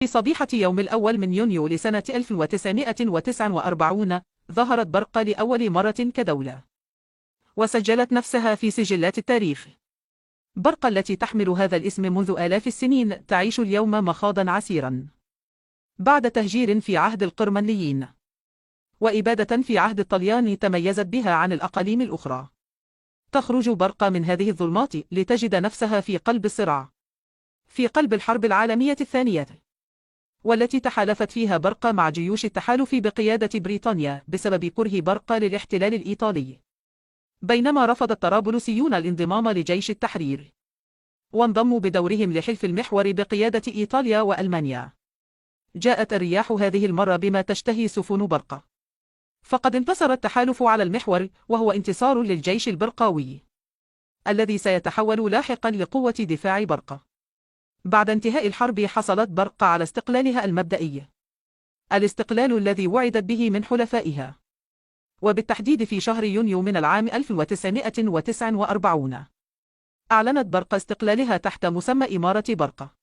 في صبيحة يوم الأول من يونيو لسنة 1949 ظهرت برقة لأول مرة كدولة، وسجلت نفسها في سجلات التاريخ. برقة التي تحمل هذا الاسم منذ آلاف السنين تعيش اليوم مخاضا عسيرا بعد تهجير في عهد القرمنليين وإبادة في عهد الطليان تميزت بها عن الأقاليم الأخرى. تخرج برقة من هذه الظلمات لتجد نفسها في قلب الصراع، في قلب الحرب العالمية الثانية، والتي تحالفت فيها برقة مع جيوش التحالف بقيادة بريطانيا بسبب كره برقة للاحتلال الإيطالي، بينما رفض الطرابلسيون الانضمام لجيش التحرير وانضموا بدورهم لحلف المحور بقيادة إيطاليا وألمانيا. جاءت الرياح هذه المرة بما تشتهي سفن برقة، فقد انتصر التحالف على المحور، وهو انتصار للجيش البرقاوي الذي سيتحول لاحقا لقوة دفاع برقة. بعد انتهاء الحرب حصلت برقة على استقلالها المبدئي، الاستقلال الذي وعدت به من حلفائها، وبالتحديد في شهر يونيو من العام 1949 أعلنت برقة استقلالها تحت مسمى إمارة برقة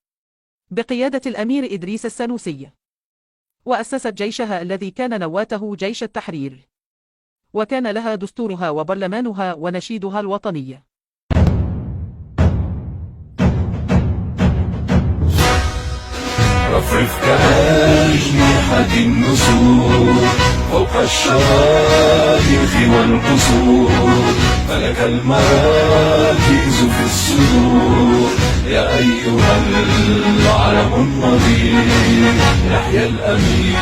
بقيادة الأمير إدريس السنوسي، وأسست جيشها الذي كان نواته جيش التحرير، وكان لها دستورها وبرلمانها ونشيدها الوطني. رفرف كأجنحة النسور فوق الشوامخ والقصور، فلك المراكز في الصدور يا أيها العلم النظير. يحيى الأمير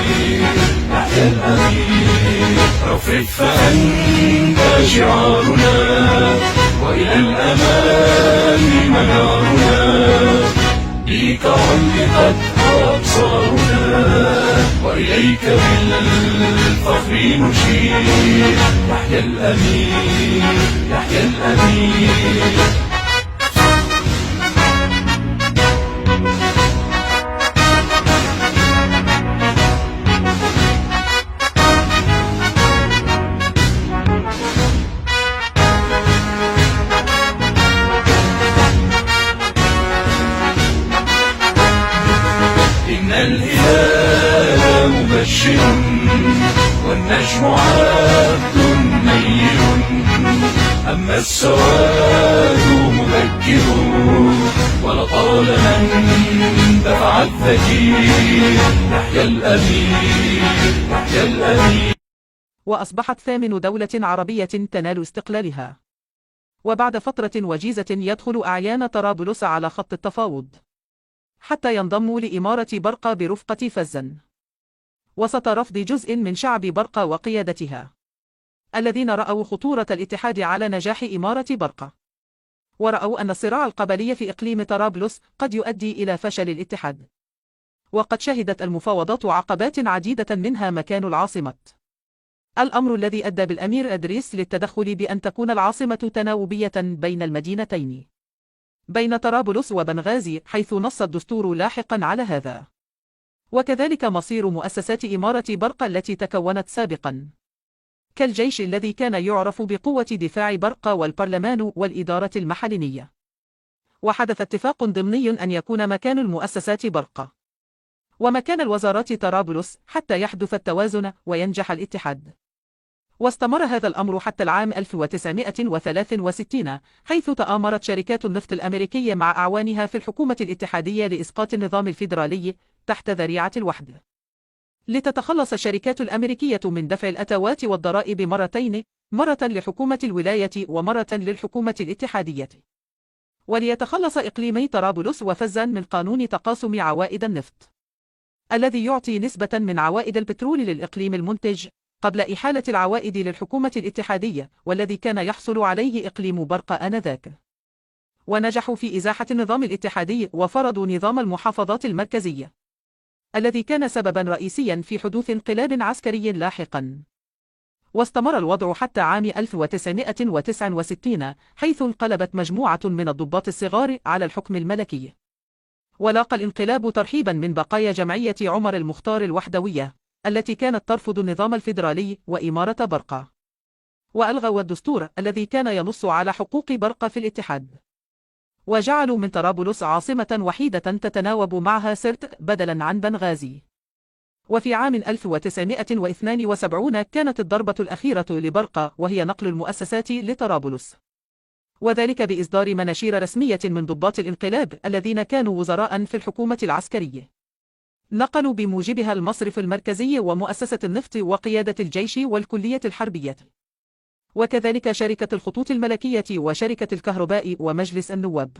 يحيى الأمير. رفرف فأنت شعارنا وإلى الأمان منارنا، بك علقت أبصارنا وإليك بالفخر نشير. يحيى الأمير يحيى الأمير. إن الهلال مبشر والنجم عبد نير، أما السواد مذكر ولطال من دفع الذكير. يحيى الأمير يحيى الأمير. وأصبحت ثامن دولة عربية تنال استقلالها، وبعد فترة وجيزة يدخل أعيان طرابلس على خط التفاوض حتى ينضموا لإمارة برقة برفقة فزن، وسط رفض جزء من شعب برقة وقيادتها الذين رأوا خطورة الاتحاد على نجاح إمارة برقة، ورأوا أن الصراع القبلي في إقليم طرابلس قد يؤدي إلى فشل الاتحاد. وقد شهدت المفاوضات عقبات عديدة، منها مكان العاصمة، الأمر الذي أدى بالأمير إدريس للتدخل بأن تكون العاصمة تناوبية بين المدينتين، بين طرابلس وبنغازي، حيث نص الدستور لاحقا على هذا. وكذلك مصير مؤسسات إمارة برقة التي تكونت سابقا، كالجيش الذي كان يعرف بقوة دفاع برقة والبرلمان والإدارة المحلية. وحدث اتفاق ضمني أن يكون مكان المؤسسات برقة ومكان الوزارات طرابلس حتى يحدث التوازن وينجح الاتحاد. واستمر هذا الأمر حتى العام 1963، حيث تآمرت شركات النفط الأمريكية مع أعوانها في الحكومة الاتحادية لإسقاط النظام الفيدرالي تحت ذريعة الوحدة، لتتخلص الشركات الأمريكية من دفع الأتوات والضرائب مرتين، مرة لحكومة الولاية ومرة للحكومة الاتحادية، وليتخلص إقليمي طرابلس وفزن من قانون تقاسم عوائد النفط الذي يعطي نسبة من عوائد البترول للإقليم المنتج قبل إحالة العوائد للحكومة الاتحادية، والذي كان يحصل عليه إقليم برقة آنذاك. ونجحوا في إزاحة النظام الاتحادي وفرضوا نظام المحافظات المركزية الذي كان سببا رئيسيا في حدوث انقلاب عسكري لاحقا. واستمر الوضع حتى عام 1969، حيث انقلبت مجموعة من الضباط الصغار على الحكم الملكي، ولاقى الانقلاب ترحيبا من بقايا جمعية عمر المختار الوحدوية التي كانت ترفض النظام الفيدرالي وإمارة برقة، وألغوا الدستور الذي كان ينص على حقوق برقة في الاتحاد. وجعلوا من طرابلس عاصمة وحيدة تتناوب معها سرت بدلا عن بنغازي. وفي عام 1972 كانت الضربة الأخيرة لبرقة وهي نقل المؤسسات لطرابلس، وذلك بإصدار مناشير رسمية من ضباط الانقلاب الذين كانوا وزراء في الحكومة العسكرية. نقلوا بموجبها المصرف المركزي ومؤسسة النفط وقيادة الجيش والكلية الحربية، وكذلك شركة الخطوط الملكية وشركة الكهرباء ومجلس النواب.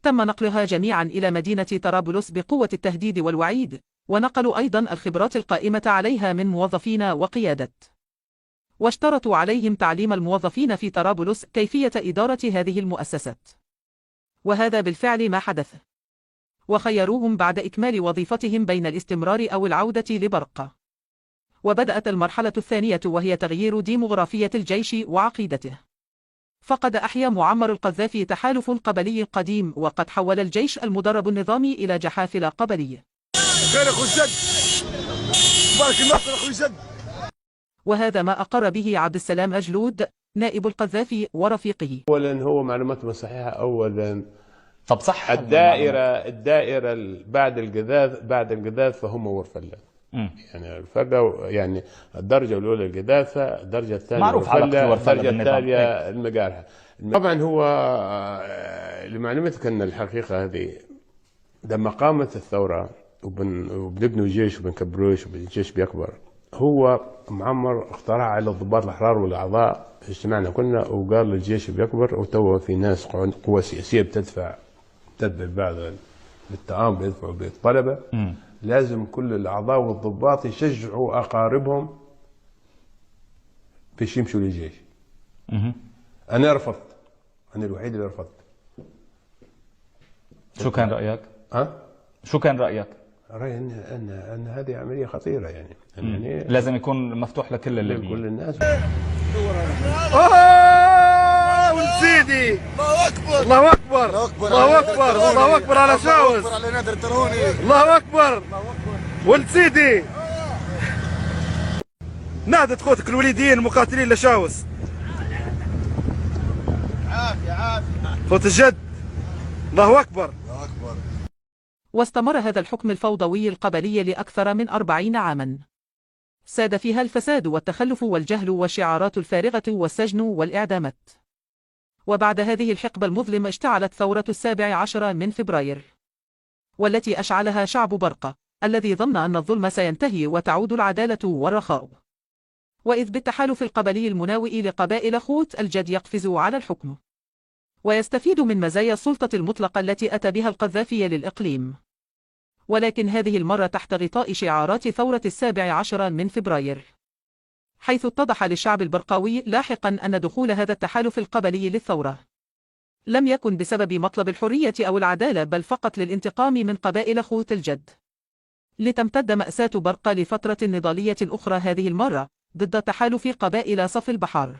تم نقلها جميعا إلى مدينة طرابلس بقوة التهديد والوعيد، ونقلوا أيضا الخبرات القائمة عليها من موظفين وقيادة، واشترطوا عليهم تعليم الموظفين في طرابلس كيفية إدارة هذه المؤسسات، وهذا بالفعل ما حدث. وخيروهم بعد إكمال وظيفتهم بين الاستمرار أو العودة لبرقة. وبدأت المرحلة الثانية وهي تغيير ديموغرافية الجيش وعقيدته. فقد أحيا معمر القذافي تحالف قبلي قديم، وقد حول الجيش المدرب النظامي إلى جحافل قبلية. خير أخو الجد، بارك الله فيك أخو الجد. وهذا ما أقر به عبد السلام أجلود نائب القذافي ورفيقه. أولا هو معلوماتهم صحيحة. أولا طب صح، الدائرة بعد القذافة فهم ورفلة. يعني الفرقة، يعني الدرجة الأولى القذافة، الدرجة الثانية معروف علاقة ورفلة، الدرجة الثانية المقارحة. طبعا هو لمعلومتك أن الحقيقة هذه لما قامت الثورة وبنبنوا جيش وبنكبروش والجيش بيكبر، هو معمر اخترع على الضباط الأحرار والأعضاء اجتمعنا كلنا وقال الجيش بيكبر وتوه في ناس قوى سياسية بتدفع بعض بالطعام، بيدفعوا بالطلبة. لازم كل الأعضاء والضباط يشجعوا أقاربهم باش يمشوا للجيش. أنا رفضت، أنا الوحيد اللي رفضت. شو كان رأيك؟ شو كان رأيك؟ رأيي أن هذه عملية خطيرة، يعني لازم يكون مفتوح لكل كل الناس. ولد سيدي، الله أكبر الله أكبر الله أكبر الله أكبر على شاوس، على نادر الترهوني، الله أكبر ولد سيدي. نادت خوتك الوليدين المقاتلين لشاوس. عافية خوت الجد، الله أكبر الله أكبر. واستمر هذا الحكم الفوضوي القبلي لأكثر من 40 عاما، ساد فيها الفساد والتخلف والجهل والشعارات الفارغة والسجن والإعدامات. وبعد هذه الحقبة المظلمة اشتعلت ثورة 17 من فبراير، والتي أشعلها شعب برقة الذي ظن أن الظلم سينتهي وتعود العدالة والرخاء، وإذ بالتحالف القبلي المناوئ لقبائل خوت الجد يقفز على الحكم ويستفيد من مزايا السلطة المطلقة التي أتى بها القذافي للإقليم، ولكن هذه المرة تحت غطاء شعارات ثورة 17 من فبراير، حيث اتضح للشعب البرقاوي لاحقا أن دخول هذا التحالف القبلي للثورة لم يكن بسبب مطلب الحرية أو العدالة، بل فقط للانتقام من قبائل خوت الجد، لتمتد مأساة برقة لفترة نضالية أخرى، هذه المرة ضد تحالف قبائل صف البحار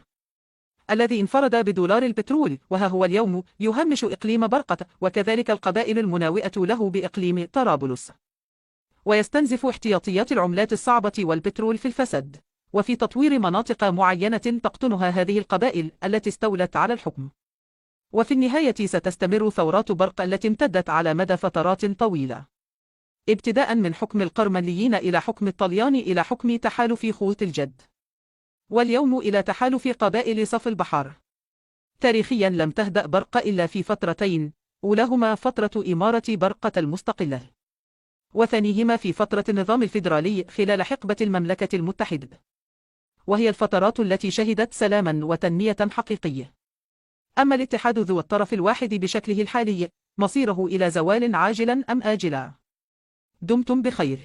الذي انفرد بدولار البترول، وها هو اليوم يهمش إقليم برقة وكذلك القبائل المناوئة له بإقليم طرابلس، ويستنزف احتياطيات العملات الصعبة والبترول في الفساد وفي تطوير مناطق معينة تقطنها هذه القبائل التي استولت على الحكم. وفي النهاية ستستمر ثورات برقة التي امتدت على مدى فترات طويلة، ابتداء من حكم القرمليين إلى حكم الطليان إلى حكم تحالف خوت الجد، واليوم إلى تحالف قبائل صف البحر. تاريخيا لم تهدأ برقة إلا في فترتين، أولاهما فترة إمارة برقة المستقلة، وثانيهما في فترة النظام الفيدرالي خلال حقبة المملكة المتحدة، وهي الفترات التي شهدت سلاما وتنمية حقيقية. أما الاتحاد ذو الطرف الواحد بشكله الحالي مصيره إلى زوال عاجلا أم آجلا. دمتم بخير.